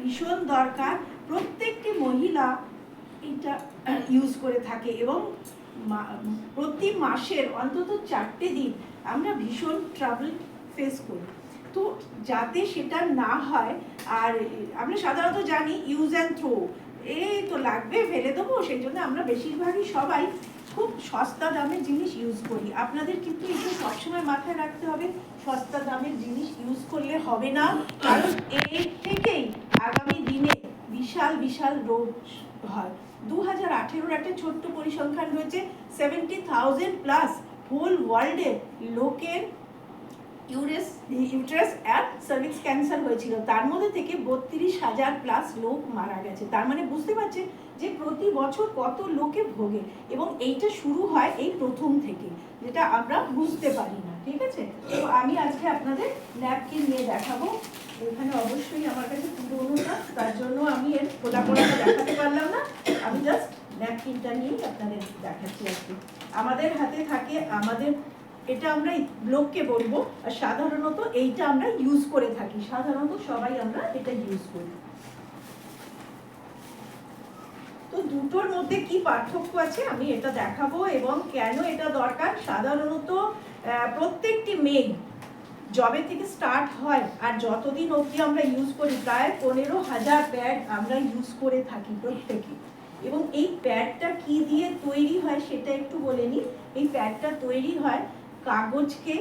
ভীষণ দরকার, প্রত্যেকটি মহিলা এটা ইউজ করে থাকে এবং প্রতি মাসের অন্তত 4টে দিন আমরা ভীষণ ট্রাবল ফেস করি। তো যাতে সেটা না হয়, আর আমরা সাধারণত জানি ইউজ অ্যান্ড থ্রো, এই তো লাগবে ফেলে দেবো, সেই জন্য আমরা বেশিরভাগই সবাই খুব সস্তা দামের জিনিস ইউজ করি। আপনাদের কিন্তু এটা সবসময় মাথায় রাখতে হবে, সস্তা দামের জিনিস ইউজ করলে হবে না, কারণ এর থেকেই আগামী দিনে বিশাল বিশাল রোগ হয়। 2018 একটা ছোট্ট পরিসংখ্যান রয়েছে, 70,000 প্লাস হোল ওয়ার্ল্ডে লোকের ইউটেরাস আর সার্ভিক্স ক্যান্সার হয়েছিল, তার মধ্যে থেকে 32,000 প্লাস লোক মারা গেছে। তার মানে বুঝতে পারছে যে প্রতি বছর কত লোকে ভোগে, এবং এইটা শুরু হয় এই প্রথম থেকে, যেটা আমরা বুঝতে পারি না। ঠিক আছে, তো আমি আজকে আপনাদের ন্যাপকিন নিয়ে দেখাবো। এখানে অবশ্যই আমার কাছে পুরোনোটা, তার জন্য আমি এর খোলাটা দেখাতে পারলাম না, আমি জাস্ট ন্যাপকিনটা নিয়েই আপনাদের দেখাচ্ছি। আজকে আমাদের হাতে থাকে, আমাদের এটা আমরা ব্লককে বলবো, আর সাধারণত এইটা আমরা ইউজ করে থাকি, সাধারণত সবাই আমরা এটা ইউজ করি। তো দুটোর মধ্যে কি পার্থক্য আছে আমি এটা দেখাবো, এবং কেন এটা দরকার। সাধারণত প্রত্যেকটি মেঘ জবে থেকে স্টার্ট হয় আর যতদিন অবধি আমরা ইউজ করি, প্রায় 15,000 প্যাড আমরা ইউজ করে থাকি প্রত্যেকে। এবং এই প্যাডটা কি দিয়ে তৈরি হয় সেটা একটু বলে নিই। এই প্যাডটা তৈরি হয় কাগজকে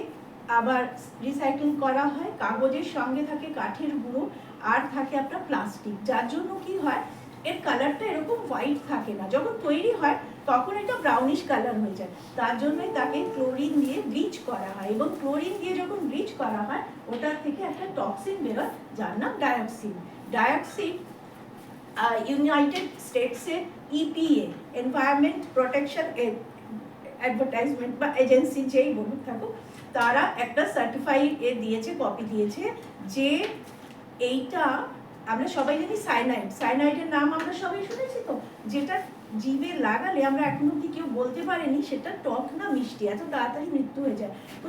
আবার রিসাইকেল করা হয়, কাগজের সঙ্গে থাকে কাঠের গুঁড়ো আর থাকে আপনার প্লাস্টিক, যার জন্য কি হয় এর কালারটা এরকম হোয়াইট থাকে না, যখন তৈরি হয় তখন এটা ব্রাউনিশ কালার হয়ে যায়। তার জন্যই তাকে ক্লোরিন দিয়ে ব্লিচ করা হয়, এবং ক্লোরিন দিয়ে যখন ব্লিচ করা হয় ওটার থেকে একটা টক্সিন বেরোয় যার নাম ডাইঅক্সিন। ডাইঅক্সিন ইউনাইটেড স্টেটসের ইপিএ, এনভায়রনমেন্ট প্রোটেকশন অ্যাডভার্টাইজমেন্ট বা এজেন্সি যেই বলুক থাকুক, তারা একটা সার্টিফাইড দিয়েছে, কপি দিয়েছে, যে এইটা আমরা সবাই জানি সাইনাইড। সাইনাইডের নাম আমরা সবাই শুনেছি তো, যেটা জিভে লাগালে আমরা এখনো কি কেউ বলতে পারেনি সেটা টক না মিষ্টি, এত তাড়াতাড়ি মৃত্যু হয়ে যায়। তো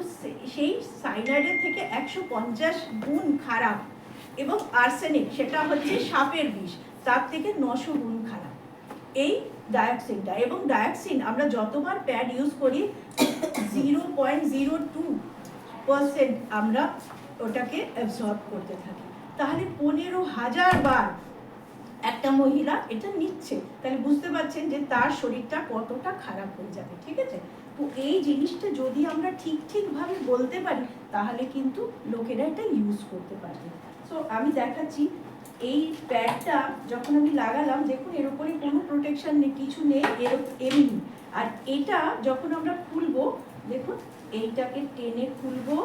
সেই সাইনাইডের থেকে 150 গুণ খারাপ, এবং আর্সেনিক সেটা হচ্ছে সাপের বিষ, তার থেকে 900 গুণ খারাপ এই ডাইঅক্সিনটা। এবং ডাইঅক্সিন আমরা যতবার প্যাড ইউজ করি 0.02% আমরা ওটাকে অ্যাবজর্ব করতে থাকি। তাহলে 15,000 বার একটা মহিলা এটা নিচ্ছে, তাহলে বুঝতে পারছেন যে তার শরীরটা কতটা খারাপ হয়ে যাবে। ঠিক আছে, তো এই জিনিসটা যদি আমরা ঠিকভাবে বলতে পারি তাহলে কিন্তু লোকেরা এটা ইউজ করতে পারবে। সো আমি দেখাচ্ছি এই প্যাডটা যখন আমি লাগালাম, দেখুন এর উপরে কোনো প্রোটেকশন নেই, কিছু নেই, এমনি। আর এটা যখন আমরা খুলবো, দেখুন এইটাকে টেনে খুলবো,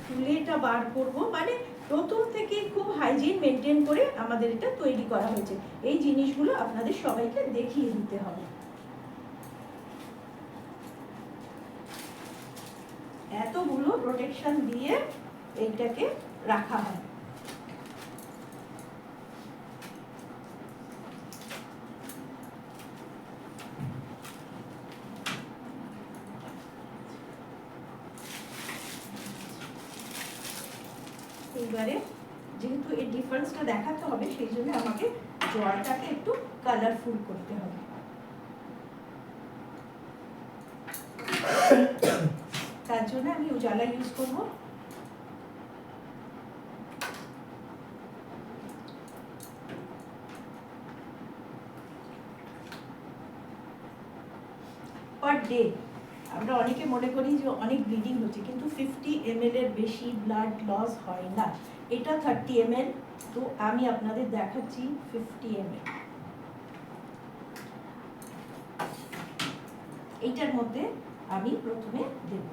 খুলে এটা বার করব, মানে প্রথম থেকে খুব হাইজিন মেনটেন করে আমাদের এটা তৈরি করা হয়েছে। এই জিনিসগুলো আপনাদের সবাইকে দেখিয়ে দিতে হবে। এতগুলো প্রোটেকশন দিয়ে এইটাকে রাখা হয়। এইবারে যেহেতু এই ডিফারেন্সটা দেখাতে হবে, সেই জন্য আমাকে জলটাকে একটু কালারফুল করতে হবে। তার জন্য আমি উজালা ইউজ করব। পার ডে আমরা অনেকে মনে করি যে অনেক ব্লিডিং হচ্ছে, কিন্তু 50 ml এর বেশি ব্লাড লস হয় না। এটা 30 ml, তো আমি আপনাদের দেখাচ্ছি 50 ml। এইটার মধ্যে আমি প্রথমে দেব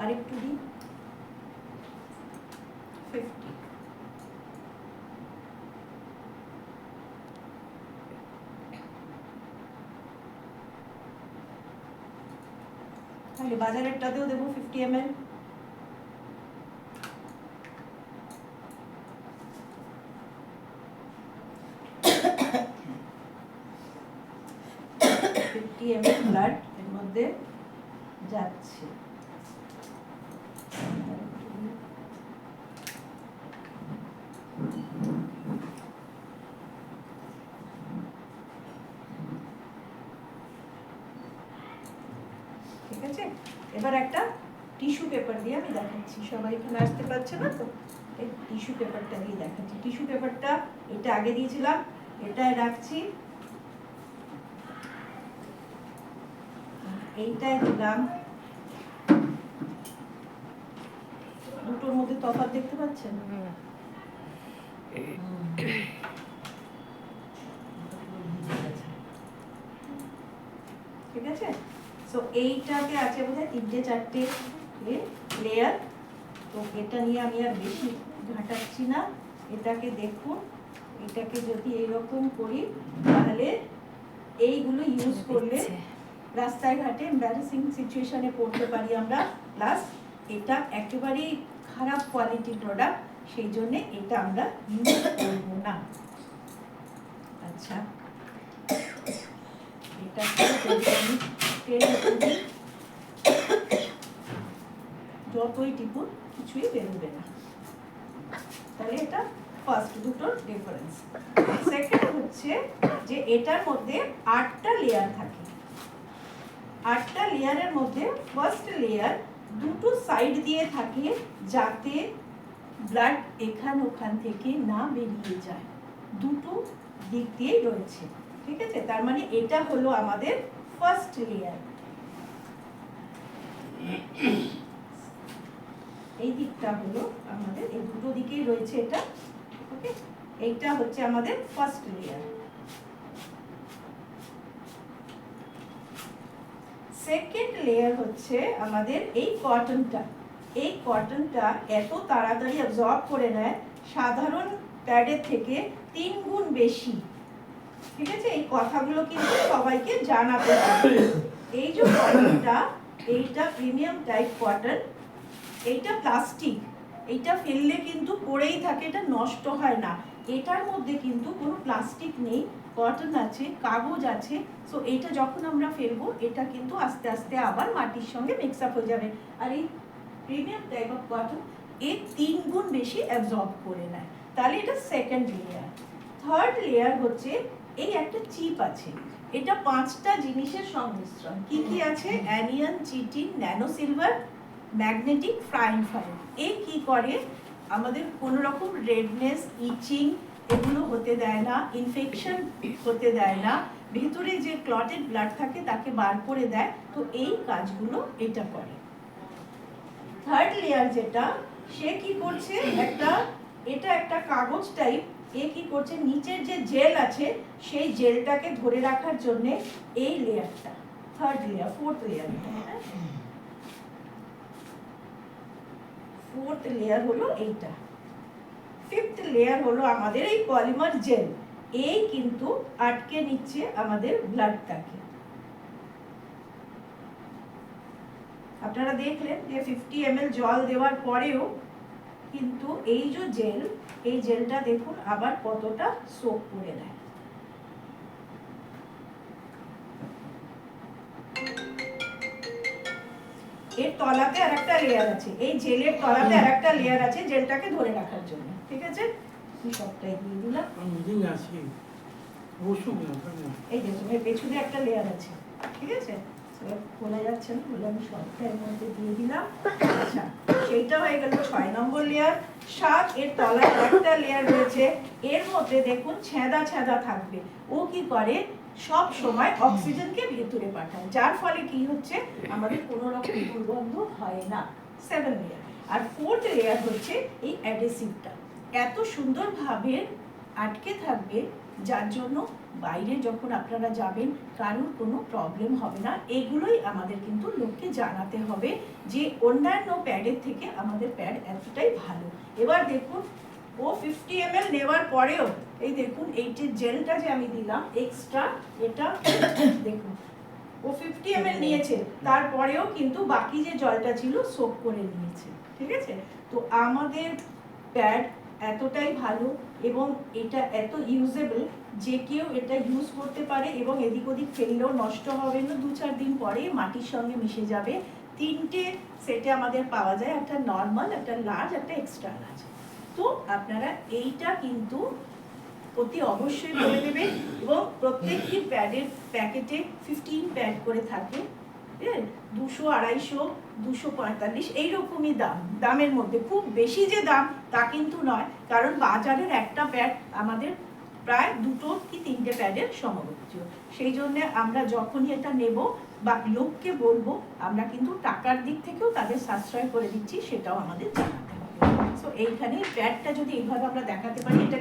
আরেকটু দিই 50। তাহলে বাজারেরটাতেও দেবো 50 ml। 50 ml ব্লাড এর মধ্যে যাচ্ছে। ঠিক আছে, এবার একটা টিস্যু পেপার দিয়ে আমি দেখাচ্ছি, সবাই এখানে আসতে পারছে না তো, এই টিস্যু পেপারটা দিয়ে দেখাচ্ছি। টিস্যু পেপারটা এটা আগে দিয়েছিলাম, এটায় রাখছি, এইটায় দিলাম। দুটোর মধ্যে তফাৎ দেখতে পাচ্ছেন? ঠিক আছে, সো এইটাতে আছে বোধহয় 3-4টে লেয়ার। তো এটা নিয়ে আমি আর বেশি ঘাটাচ্ছি না। এটাকে দেখুন, এটাকে যদি এইরকম করি তাহলে এইগুলো ইউজ করলে রাস্তায় ঘাটে এম্বারাসিং সিচুয়েশনে পড়তে পারি আমরা। প্লাস এটা একেবারেই খারাপ কোয়ালিটির প্রোডাক্ট, সেই জন্যে এটা আমরা ইউজ করব না। আচ্ছা, এটাকে যদি আমি টেনে তুলি, যতই টিপুন কিছুই বেরোবে না। তাহলে এটা ফার্স্ট দুটোর ডিফারেন্স। সেকেন্ড হচ্ছে যে এটার মধ্যে 8টা লেয়ার থাকে। 8টা লেয়ারের মধ্যে ফার্স্ট লেয়ার দুটো সাইড দিয়ে থাকে যাতে ব্লাড এখান ওখান থেকে না বেরিয়ে যায়, দুটো দিক দিয়েই রয়েছে। ঠিক আছে, তার মানে এটা হলো আমাদের ফার্স্ট লেয়ার। এই দিকটা হলো আমাদের, এই দুটো দিকেই রয়েছে এটা। ওকে, এইটা হচ্ছে আমাদের ফার্স্ট লেয়ার। সেকেন্ড লেয়ার হচ্ছে আমাদের এই কটনটা। এই কটনটা এত তাড়াতাড়ি অ্যাবজর্ব করে নেয় সাধারণ প্যাডের থেকে 3 গুণ বেশি। ঠিক আছে, এই কথাগুলো কিন্তু সবাইকে জানাতে হবে। এই যে কটনটা, এইটা প্রিমিয়াম টাইপ কটন, এইটা প্লাস্টিক, এইটা ফেললে কিন্তু পড়েই থাকে, এটা নষ্ট হয় না। এটার মধ্যে কিন্তু কোনো প্লাস্টিক নেই, কটন আছে, কাগজ আছে। সো এটা যখন আমরা ফেলবো এটা কিন্তু আস্তে আস্তে আবার মাটির সঙ্গে মিক্স আপ হয়ে যাবে। আর এই প্রিমিয়াম টাইপ অফ কটন এর 3 গুণ বেশি অ্যাবজর্ব করে নেয়। তাহলে এটা সেকেন্ড লেয়ার। থার্ড লেয়ার হচ্ছে এই একটা চিপ আছে, এটা 5টা জিনিসের সংমিশ্রণ। কি কি আছে? Anyone, chitin, nano silver, magnetic, frying fire. এই কি করে? আমাদের কোনো রকম রেডনেস, ইচিং এগুলো হতে দেয় না, ইনফেকশন হতে দেয় না, ভিতরে যে ক্লটেড ব্লাড থাকে তাকে বার করে দেয়। তো এই কাজগুলো এটা করে। থার্ড লেয়ার যেটা, সে কি করছে, এটা একটা কাগজ টাইপ। এ কি করছে, নিচের যে জেল আছে সেই জেলটাকে ধরে রাখার জন্য এই লেয়ারটা, third layer, fourth layer. Fourth layer হলো এইটা। ফিফথ লেয়ার হলো আমাদের এই পলিমার জেল। এই কিন্তু আটকে নিচ্ছে আমাদের ব্লাডটাকে। আপনারা দেখলেন যে 50 ml জল দেওয়ার পরেও কিন্তু এই যে জেল, এই জেলটা দেখুন আবার কতটা সোক করে দেয়। এর তলাতে আরেকটা লেয়ার আছে, এই জেলের তলাতে আরেকটা লেয়ার আছে জেলটাকে ধরে রাখার জন্য। ঠিক আছে, সবটাই দিয়ে দিলাম। এই দেখুন এর পেছনে একটা লেয়ার আছে। ঠিক আছে, খোলা যাচ্ছে না বলে আমি সবটা এর মধ্যে দিয়ে দিলাম। আচ্ছা, সেইটা হয়ে গেল 6 নম্বর লেয়ার। 7 এর তলায় একটা লেয়ার রয়েছে, এর মধ্যে দেখুন ছেঁদা ছেঁদা থাকবে। ও কি করে, সব সময় অক্সিজেনকে ভেতরে পাঠায়, যার ফলে কি হচ্ছে, আমাদের কোনো রকম দুর্গন্ধ হয় না। 7 লেয়ার। আর 4th লেয়ার হচ্ছে এই অ্যাডহেসিভটা, এত সুন্দরভাবে আটকে থাকবে যার জন্য বাইরে যখন আপনারা যাবেন কারোর কোনো প্রবলেম হবে না। এগুলোই আমাদের কিন্তু লোককে জানাতে হবে যে অন্যান্য প্যাডের থেকে আমাদের প্যাড এতটাই ভালো। এবার দেখুন ও 50 ml নেওয়ার পরেও এই দেখুন এই যে জেলটা যে আমি দিলাম এক্সট্রা, এটা দেখুন ও 50 ml নিয়েছে, তারপরেও কিন্তু বাকি যে জলটা ছিল সোক করে নিয়েছে। ঠিক আছে, তো আমাদের প্যাড এতটাই ভালো এবং এটা এত ইউজেবল যে কেউ এটা ইউজ করতে পারে এবং এদিক ওদিক ফেললেও নষ্ট হবে না, 2-4 দিন পরে মাটির সঙ্গে মিশে যাবে। 3টে সেটে আমাদের পাওয়া যায়, একটা নর্মাল, একটা লার্জ, একটা এক্সট্রা লার্জ। তো আপনারা এইটা কিন্তু অতি অবশ্যই করে দেবেন। এবং প্রত্যেকটি প্যাডের প্যাকেটে 15 প্যাড করে থাকে, 200, 250, 245 এইরকমই দামের মধ্যে। খুব বেশি যে দাম তা কিন্তু নয়, কারণ বাজারের একটা প্যাড আমাদের প্রায় 2 কি 3টে প্যাডের সমতুল্য। সেই জন্য আমরা যখনই এটা নেব বা লোককে বলবো, আমরা কিন্তু টাকার দিক থেকেও তাদের সাশ্রয় করে দিচ্ছি, সেটাও আমাদের জানাতে হবে। সো এইখানে প্যাডটা যদি এইভাবে আমরা দেখাতে পারি, এটা